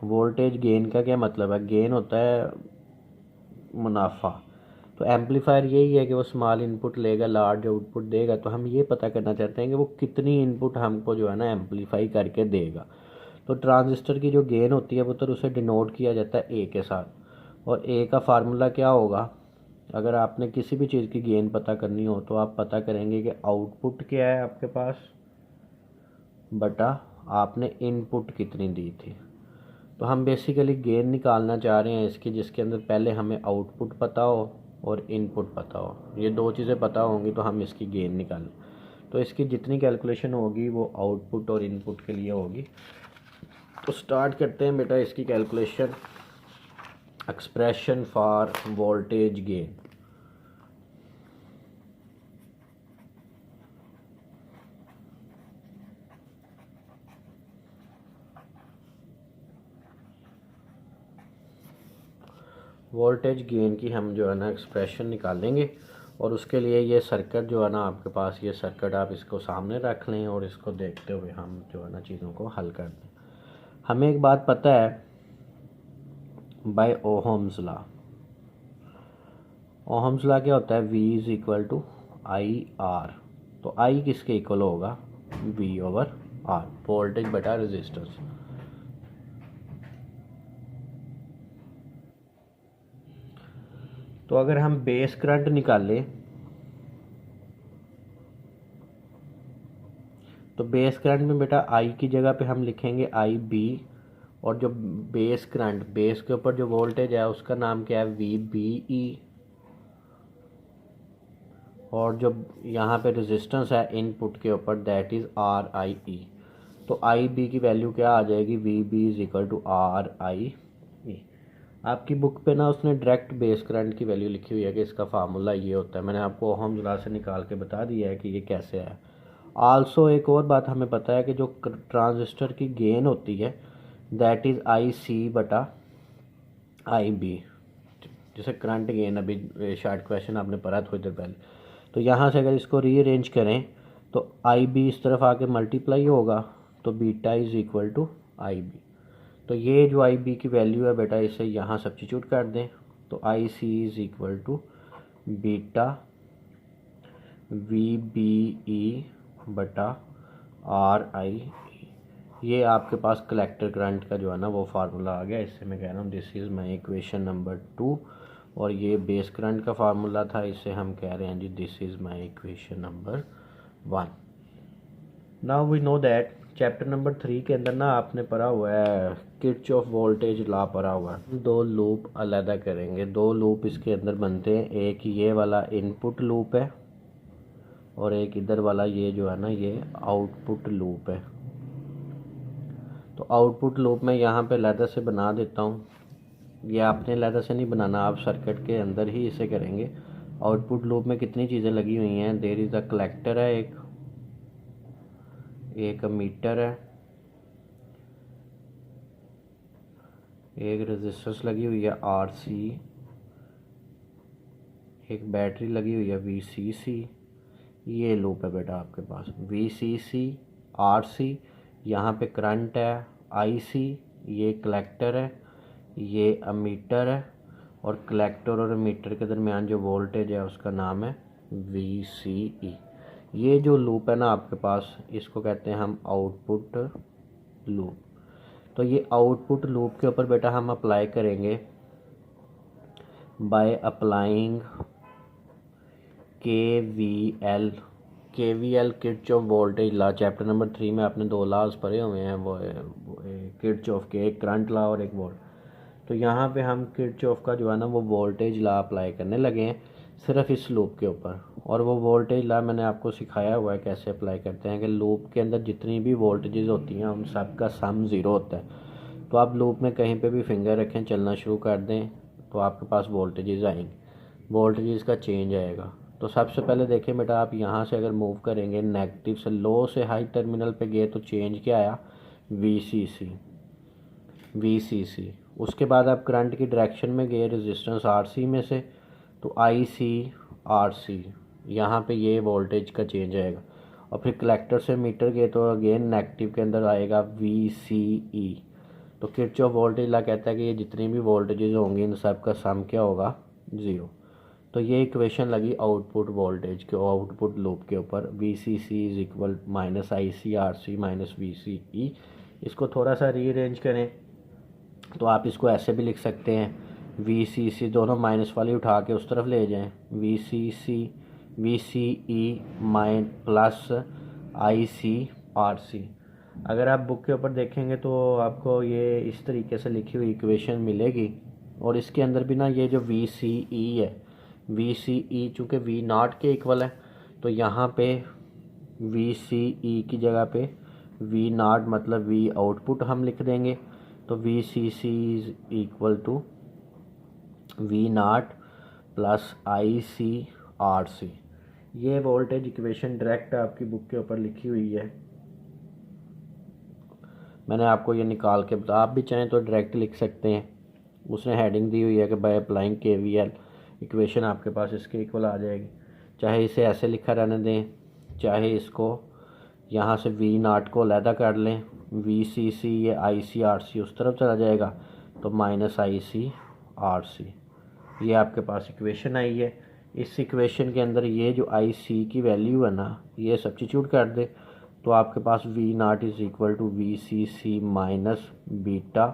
वोल्टेज गेन का क्या मतलब है? गेन होता है मुनाफा। तो एम्पलीफायर यही है कि वो स्मॉल इनपुट लेगा, लार्ज आउटपुट देगा। तो हम ये पता करना चाहते हैं कि वो कितनी इनपुट हमको जो है ना एम्पलीफाई करके देगा। तो ट्रांजिस्टर की जो गेन होती है वो तो उसे डिनोट किया जाता है ए के साथ, और ए का फार्मूला क्या होगा? अगर आपने किसी भी चीज़ की गेन पता करनी हो तो आप पता करेंगे कि आउटपुट क्या है आपके पास बटा आपने इनपुट कितनी दी थी। तो हम बेसिकली गेन निकालना चाह रहे हैं इसकी, जिसके अंदर पहले हमें आउटपुट पता हो और इनपुट पता हो। ये दो चीज़ें पता होंगी तो हम इसकी गेन निकालें। तो इसकी जितनी कैलकुलेशन होगी वो आउटपुट और इनपुट के लिए होगी। तो स्टार्ट करते हैं बेटा इसकी calculation. Expression for voltage gain. Voltage gain की हम जो है ना एक्सप्रेशन निकालेंगे, और उसके लिए ये सर्किट जो है ना आपके पास, ये सर्किट आप इसको सामने रख लें और इसको देखते हुए हम जो है ना चीज़ों को हल कर दें। हमें एक बात पता है by Ohm's law. Ohm's law क्या होता है? V is equal to I R. तो I किसके इक्वल होगा? V ओवर R, वोल्टेज बटा रेजिस्टेंस। तो अगर हम बेस करंट निकालें तो बेस करंट में बेटा I की जगह पे हम लिखेंगे IB, और जो बेस करंट, बेस के ऊपर जो वोल्टेज है उसका नाम क्या है? VBE, और जो यहाँ पे रेजिस्टेंस है इनपुट के ऊपर दैट इज़ RIE। तो IB की वैल्यू क्या आ जाएगी? VB is equal to RIE। आपकी बुक पे ना उसने डायरेक्ट बेस करंट की वैल्यू लिखी हुई है कि इसका फार्मूला ये होता है। मैंने आपको ओहम्स लॉ से निकाल के बता दिया है कि ये कैसे है। आल्सो एक और बात हमें पता है कि जो ट्रांजिस्टर की गेन होती है दैट इज़ IC बटा IB। जैसे करंट गेन अभी शार्ट क्वेश्चन आपने पढ़ा थोड़ी देर पहले। तो यहाँ से अगर इसको रीअरेंज करें तो IB इस तरफ आके मल्टीप्लाई होगा, तो beta is equal to IB। तो ये जो IB की वैल्यू है बेटा इसे यहाँ सब्स्टिट्यूट कर दें, तो IC is equal to beta VBE बटा RIE। ये आपके पास कलेक्टर करंट का जो है ना वो फार्मूला आ गया। इससे मैं कह रहा हूँ this is my equation number 2, और ये बेस करंट का फार्मूला था, इससे हम कह रहे हैं जी this is my equation number 1। Now we know that chapter number 3 के अंदर ना आपने पढ़ा हुआ है किरचॉफ वोल्टेज लॉ पढ़ा हुआ है। दो लूप अलग करेंगे, दो लूप इसके अंदर बनते हैं। एक ये वाला इनपुट लूप है और एक इधर वाला ये जो है ना ये आउटपुट लूप है। तो आउटपुट लूप मैं यहाँ पे लैदर से बना देता हूँ। ये आपने लैदर से नहीं बनाना, आप सर्किट के अंदर ही इसे करेंगे। आउटपुट लूप में कितनी चीज़ें लगी हुई हैं? देयर इज़ अ कलेक्टर है, एक मीटर है, एक रेजिस्टेंस लगी हुई है RC, एक बैटरी लगी हुई है VCC। ये लूप है बेटा आपके पास VCC RC, यहाँ पे करंट है IC, ये कलेक्टर है, ये अमीटर है, और कलेक्टर और अमीटर के दरमियान जो वोल्टेज है उसका नाम है VCE। ये जो लूप है ना आपके पास, इसको कहते हैं हम आउटपुट लूप। तो ये आउटपुट लूप के ऊपर बेटा हम अप्लाई करेंगे by applying KVL Kirchhoff voltage law. Chapter number 3 में आपने दो लॉज पढ़े हुए हैं, वो किरचॉफ के, एक करंट लॉ और एक वोल्ट। तो यहाँ पे हम किरचॉफ का जो है ना वो वोल्टेज लॉ अप्लाई करने लगे हैं सिर्फ इस लूप के ऊपर। और वो वोल्टेज लॉ मैंने आपको सिखाया हुआ है कैसे अप्लाई करते हैं कि लूप के अंदर जितनी भी वोल्टेजेस होती हैं उन सब का सम ज़ीरो होता है। तो आप लूप में कहीं पे भी फिंगर रखें, चलना शुरू कर दें, तो आपके पास वोल्टेजेस आएंगे, वोल्टेजेस का चेंज आएगा। तो सबसे पहले देखें बेटा, आप यहाँ से अगर मूव करेंगे नेगेटिव से लो से हाई टर्मिनल पे गए तो चेंज क्या आया, VCC। उसके बाद आप करंट की डायरेक्शन में गए रेजिस्टेंस RC में से, तो ICRC, यहाँ पे ये वोल्टेज का चेंज आएगा। और फिर कलेक्टर से मीटर गए तो अगेन नेगेटिव के अंदर आएगा VCE। तो किरचॉफ वोल्टेज लॉ कहता है कि ये जितनी भी वोल्टेजेस होंगी इन सब का सम क्या होगा, 0। तो ये इक्वेशन लगी आउटपुट वोल्टेज के, आउटपुट लूप के ऊपर, VCC is equal -ICRC minus VCE। इसको थोड़ा सा रीअरेंज करें तो आप इसको ऐसे भी लिख सकते हैं, VCC दोनों माइनस वाली उठा के उस तरफ ले जाएं, VCE प्लस ICRC। अगर आप बुक के ऊपर देखेंगे तो आपको ये इस तरीके से लिखी हुई इक्वेशन मिलेगी। और इसके अंदर भी ना ये जो VCE है, VCE चूँकि V0 के इक्वल है, तो यहाँ पे VCE की जगह पे V0 मतलब V आउटपुट हम लिख देंगे। तो VCC is equal to V0 plus ICRC। ये वोल्टेज इक्वेशन डायरेक्ट आपकी बुक के ऊपर लिखी हुई है, मैंने आपको ये निकाल के बता, आप भी चाहें तो डायरेक्ट लिख सकते हैं। उसने हेडिंग दी हुई है कि बाय अप्लाइंग KVL, इक्वेशन आपके पास इसके इक्वल आ जाएगी। चाहे इसे ऐसे लिखा रहने दें, चाहे इसको यहाँ से V0 को अलहदा कर लें, VCC ये ICRC उस तरफ चला जाएगा, तो माइनस ICRC। ये आपके पास इक्वेशन आई है। इस इक्वेशन के अंदर ये जो IC की वैल्यू है ना, ये सब्स्टिट्यूट कर दे, तो आपके पास V0 is equal to VCC minus beta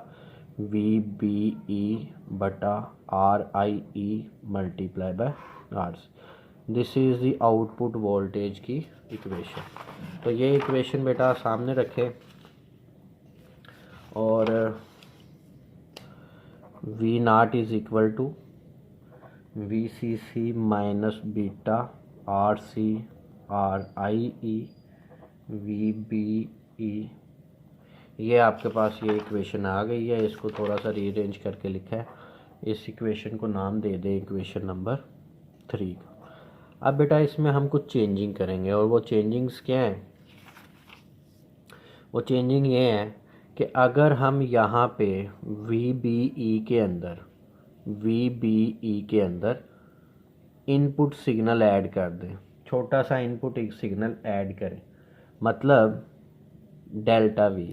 VBE बटा RIE multiply by RC। This is the output voltage की इक्वेशन। तो ये इक्वेशन बेटा सामने रखें और V0 is equal to VCC minus beta RIE VBE। ये आपके पास ये इक्वेशन आ गई है। इसको थोड़ा सा रीअरेंज करके लिखा है। इस इक्वेशन को नाम दे दें इक्वेशन नंबर 3 का। अब बेटा इसमें हम कुछ चेंजिंग करेंगे, और वो चेंजिंग्स क्या हैं, वो चेंजिंग ये है कि अगर हम यहाँ पे VBE के अंदर इनपुट सिग्नल ऐड कर दें, छोटा सा इनपुट एक सिग्नल ऐड करें, मतलब डेल्टा V,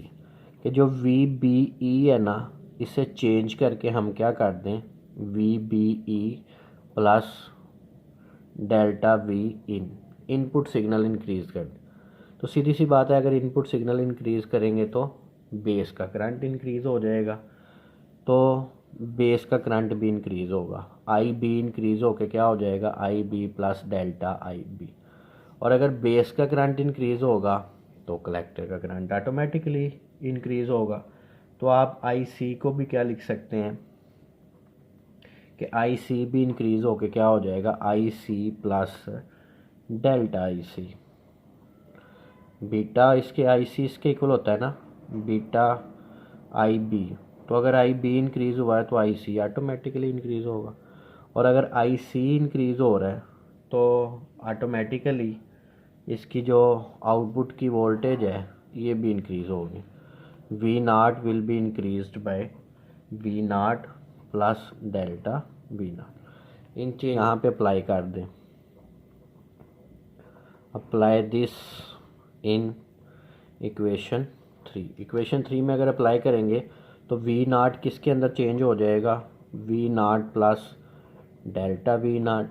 कि जो VBE है ना, इसे चेंज करके हम क्या कर दें, VBE plus delta V input signal increase कर दें। तो सीधी सी बात है, अगर इनपुट सिग्नल इंक्रीज़ करेंगे तो बेस का करंट इंक्रीज़ हो जाएगा, तो बेस का करंट भी इंक्रीज़ होगा, IB इंक्रीज़ होकर क्या हो जाएगा, IB प्लस डेल्टा IB। और अगर बेस का करंट इंक्रीज़ होगा तो कलेक्टर का करंट ऑटोमेटिकली इंक्रीज़ होगा। तो आप IC को भी क्या लिख सकते हैं कि IC भी इंक्रीज़ होकर क्या हो जाएगा, IC plus delta IC। Beta इसके IC इसके इक्वल होता है ना, बीटा IB। तो अगर IB इंक्रीज़ हुआ है तो IC ऑटोमेटिकली इंक्रीज़ होगा, और अगर IC इंक्रीज़ हो रहा है तो ऑटोमेटिकली इसकी जो आउटपुट की वोल्टेज है ये भी इंक्रीज़ होगी। V0 will be increased by V0 plus delta V0। इन चीज़ यहाँ पे अप्लाई कर दें, apply this in equation 3। Equation 3 में अगर अप्लाई करेंगे तो V0 किसके अंदर चेंज हो जाएगा, V0 plus delta V0।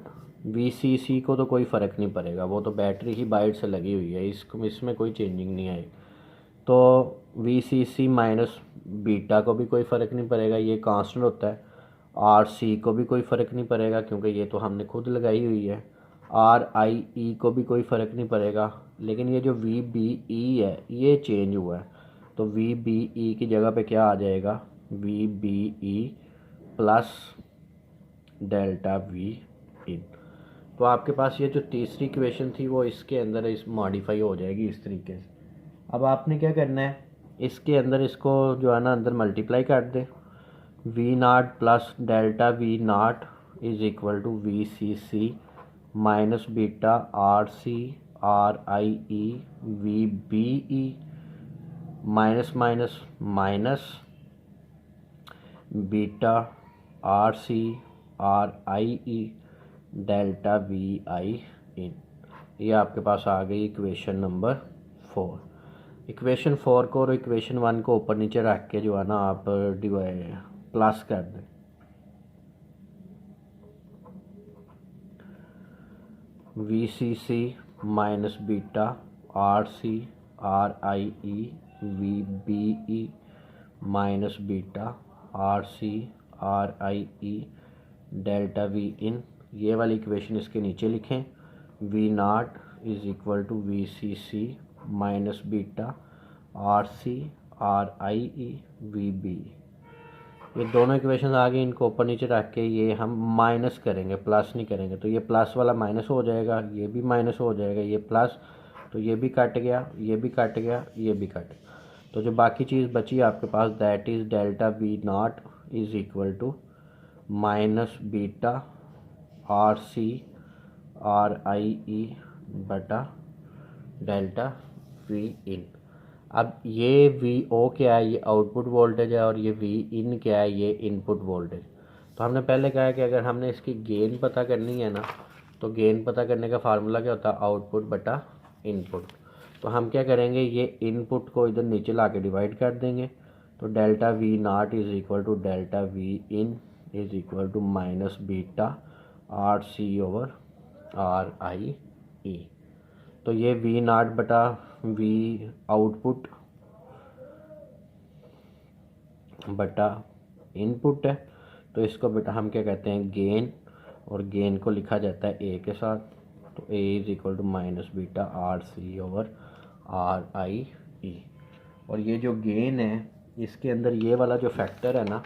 VCC को तो कोई फ़र्क नहीं पड़ेगा, वो तो बैटरी ही बाइट से लगी हुई है, इसमें कोई चेंजिंग नहीं आएगी। तो VCC माइनस बीटा को भी कोई फ़र्क नहीं पड़ेगा, ये कांस्टेंट होता है। RC को भी कोई फ़र्क नहीं पड़ेगा क्योंकि ये तो हमने खुद लगाई हुई है। RIE को भी कोई फ़र्क नहीं पड़ेगा, लेकिन ये जो VBE है ये चेंज हुआ है, तो VBE की जगह पे क्या आ जाएगा, VBE प्लस डेल्टा V इन। तो आपके पास ये जो तीसरी इक्वेशन थी वो इसके अंदर इस मॉडिफाई हो जाएगी इस तरीके से। अब आपने क्या करना है, इसके अंदर इसको जो है ना अंदर मल्टीप्लाई कर दे, V naught plus delta V naught is equal to V C C minus beta R C R I E V B E minus minus minus beta R C R I E delta V I in. ये आपके पास आ गई equation number 4। Equation 4 को और equation 1 को ऊपर नीचे रख के जो है ना आप डिवाइड प्लस कर दें। V C C minus beta R C R I E V B E minus beta R C R I E delta V in. ये वाली इक्वेशन इसके नीचे लिखें, V naught is equal to V C C minus beta R C R I E V B. ये दोनों equation आ गई, इनको ऊपर नीचे रख के ये हम माइनस करेंगे, प्लस नहीं करेंगे। तो ये प्लस वाला माइनस हो जाएगा, ये भी माइनस हो जाएगा, ये प्लस, तो ये भी कट गया, ये भी कट गया, ये भी कट गया। तो जो बाकी चीज़ बची आपके पास that is delta V naught is equal to minus beta R C R I E बटा डेल्टा वी इन। अब ये वी ओ क्या है, ये आउटपुट वोल्टेज है, और ये वी इन क्या है, ये इनपुट वोल्टेज। तो हमने पहले कहा है कि अगर हमने इसकी गेन पता करनी है ना, तो गेन पता करने का फार्मूला क्या होता है, आउटपुट बटा इनपुट। तो हम क्या करेंगे, ये इनपुट को इधर नीचे ला के डिवाइड कर देंगे। तो delta V naught is equal to delta V in is equal to minus beta R C over R I E. तो ये वी नॉट बटा वी आउटपुट बटा इनपुट है। तो इसको बेटा हम क्या कहते हैं, गेन, और गेन को लिखा जाता है ए के साथ। तो A is equal to minus beta R C over R I E. और ये जो गेन है इसके अंदर ये वाला जो फैक्टर है ना,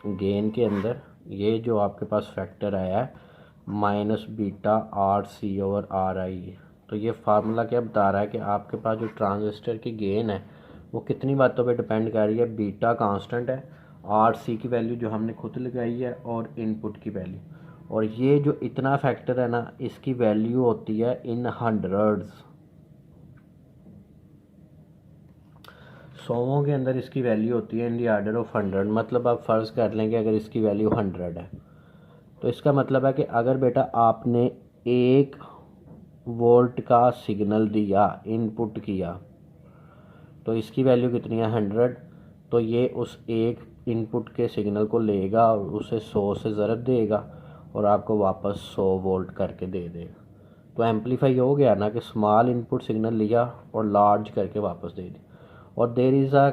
गेन के अंदर ये जो आपके पास फैक्टर आया है minus beta R C over R I. तो ये फार्मूला क्या बता रहा है कि आपके पास जो ट्रांजिस्टर की गेन है वो कितनी बातों पे डिपेंड कर रही है। बीटा कांस्टेंट है, आर सी की वैल्यू जो हमने खुद लगाई है, और इनपुट की वैल्यू। और ये जो इतना फैक्टर है ना, इसकी वैल्यू होती है इन हंड्रेड्स, सौों के अंदर इसकी वैल्यू होती है इन दी आर्डर ऑफ 100। मतलब आप फ़र्ज़ कर लेंगे अगर इसकी वैल्यू 100 है, तो इसका मतलब है कि अगर बेटा आपने 1 वोल्ट का सिग्नल दिया, इनपुट किया, तो इसकी वैल्यू कितनी है, 100। तो ये उस एक इनपुट के सिग्नल को लेगा और उसे 100 से ज़रब देगा और आपको वापस 100 वोल्ट करके दे देगा। तो एम्पलीफाई हो गया ना कि स्मॉल इनपुट सिग्नल लिया और लार्ज करके वापस दे दिया। और there is a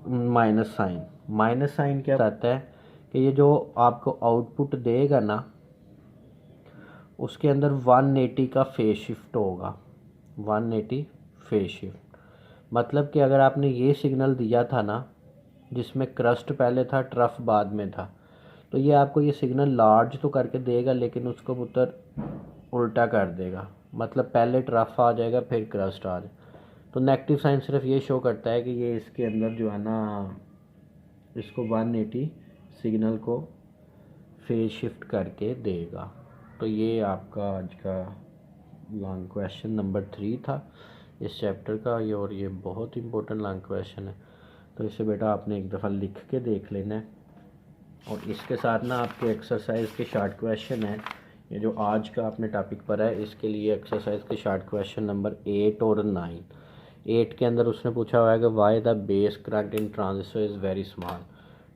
minus sign. Minus sign क्या बताता है कि ये जो आपको आउटपुट देगा ना, उसके अंदर 180 का फेज शिफ्ट होगा, 180 फेज शिफ्ट। मतलब कि अगर आपने ये सिग्नल दिया था ना, जिसमें क्रस्ट पहले था, ट्रफ बाद में था, तो ये आपको ये सिग्नल लार्ज तो करके देगा, लेकिन उसको उधर उल्टा कर देगा। मतलब पहले ट्रफ आ जाएगा, फिर क्रस्ट आ जाएगा। तो नेगेटिव साइन सिर्फ ये शो करता है कि ये इसके अंदर जो है ना, इसको 180 सिग्नल को फेज शिफ्ट करके देगा। तो ये आपका आज का लॉन्ग क्वेश्चन नंबर 3 था इस चैप्टर का, ये और ये बहुत इंपॉर्टेंट लॉन्ग क्वेश्चन है। तो इसे बेटा आपने एक दफ़ा लिख के देख लेना है। और इसके साथ ना आपके एक्सरसाइज के शॉर्ट क्वेश्चन है, ये जो आज का आपने टॉपिक पर है, इसके लिए एक्सरसाइज के शॉर्ट क्वेश्चन नंबर 8 और 9। 8 के अंदर उसने पूछा हुआ है कि why the base current in transistor is very small.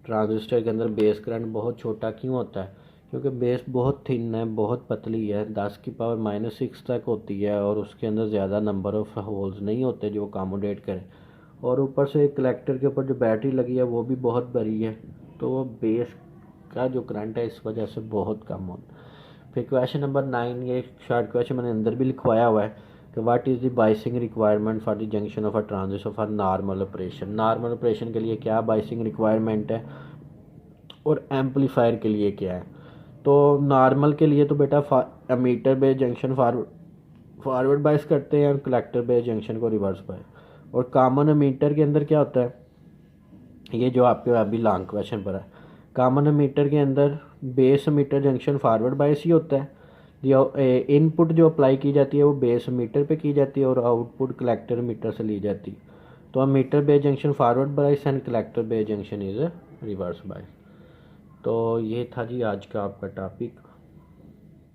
Transistor के अंदर बेस करंट बहुत छोटा क्यों होता है? क्योंकि बेस बहुत थिन है, बहुत पतली है, 10 की पावर -6 तक होती है, और उसके अंदर ज़्यादा नंबर ऑफ़ होल्स नहीं होते जो अकोमोडेट करें। और ऊपर से कलेक्टर के ऊपर जो बैटरी लगी है वो भी बहुत बड़ी है, तो वो बेस का जो करंट है इस वजह से बहुत कम होता है। फिर क्वेश्चन नंबर 9, ये शॉर्ट क्वेश्चन मैंने अंदर भी लिखवाया हुआ है कि what is the biasing requirement for the junction of a transistor for normal operation. Normal operation के लिए क्या बाइसिंग रिक्वायरमेंट है और एम्पलीफायर के लिए क्या है। तो नॉर्मल के लिए तो बेटा emitter base junction forward bias करते हैं और कलेक्टर बेस जंक्शन को रिवर्स बायस। और कॉमन एमीटर के अंदर क्या होता है, ये जो आपके अभी लॉन्ग क्वेश्चन पर है, कॉमन एमीटर के अंदर base emitter junction forward bias ही होता है। जो इनपुट जो अप्लाई की जाती है वो बेस मीटर पे की जाती है और आउटपुट कलेक्टर मीटर से ली जाती है। तो emitter base junction forward bias and collector base junction is reverse bias. तो ये था जी आज का आपका टॉपिक।